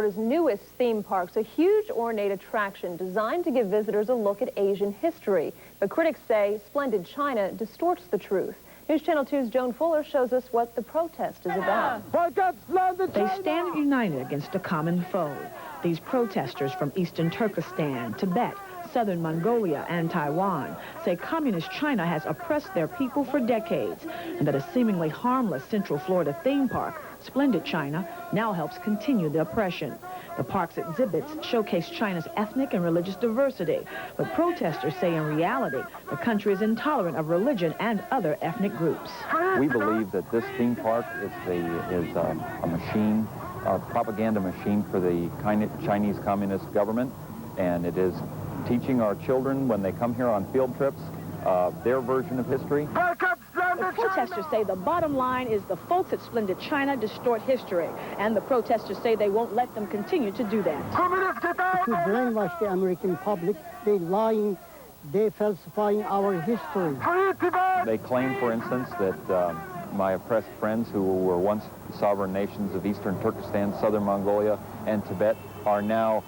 Florida's newest theme parks, a huge ornate attraction designed to give visitors a look at Asian history. But critics say Splendid China distorts the truth. News Channel 2's Joan Fuller shows us what the protest is about. They stand united against a common foe. These protesters from eastern Turkestan, Tibet, southern Mongolia, and Taiwan say communist China has oppressed their people for decades, and that a seemingly harmless Central Florida theme park, Splendid China, now helps continue the oppression. The park's exhibits showcase China's ethnic and religious diversity, but protesters say in reality the country is intolerant of religion and other ethnic groups. We believe that this theme park is a machine, a propaganda machine for the Chinese Communist government, and it is teaching our children when they come here on field trips their version of history. The protesters say the bottom line is the folks at Splendid China distort history, and the protesters say they won't let them continue to do that. To brainwash the American public, they lying, they falsifying our history. They claim, for instance, that my oppressed friends who were once sovereign nations of eastern Turkestan, southern Mongolia, and Tibet are now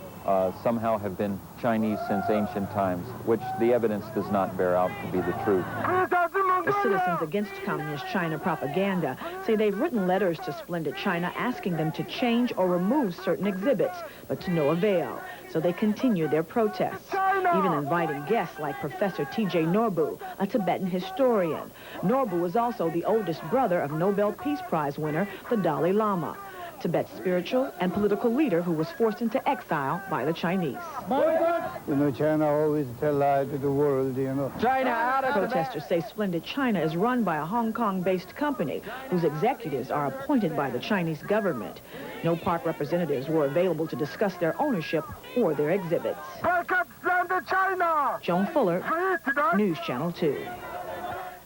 somehow have been Chinese since ancient times, which the evidence does not bear out to be the truth. The citizens against communist China propaganda say they've written letters to Splendid China asking them to change or remove certain exhibits, but to no avail. So they continue their protests, even inviting guests like Professor T.J. Norbu, a Tibetan historian. Norbu is also the oldest brother of Nobel Peace Prize winner, the Dalai Lama, Tibet's spiritual and political leader who was forced into exile by the Chinese. You know, China always tell lie to the world, you know. China out of Protesters say Splendid China is run by a Hong Kong-based company whose executives are appointed by the Chinese government. No park representatives were available to discuss their ownership or their exhibits. Joan Fuller, News Channel 2.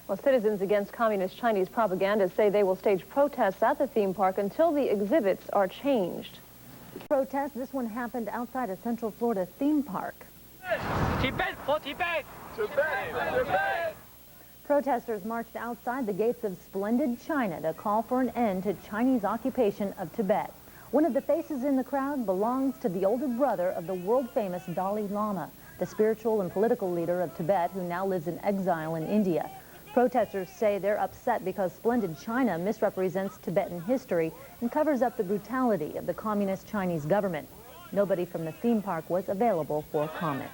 Well, citizens against communist Chinese propaganda say they will stage protests at the theme park until the exhibits are changed. Protest, this one happened outside a Central Florida theme park. Tibet for Tibet! Tibet! Tibet! Protesters marched outside the gates of Splendid China to call for an end to Chinese occupation of Tibet. One of the faces in the crowd belongs to the older brother of the world-famous Dalai Lama, the spiritual and political leader of Tibet who now lives in exile in India. Protesters say they're upset because Splendid China misrepresents Tibetan history and covers up the brutality of the communist Chinese government. Nobody from the theme park was available for comment.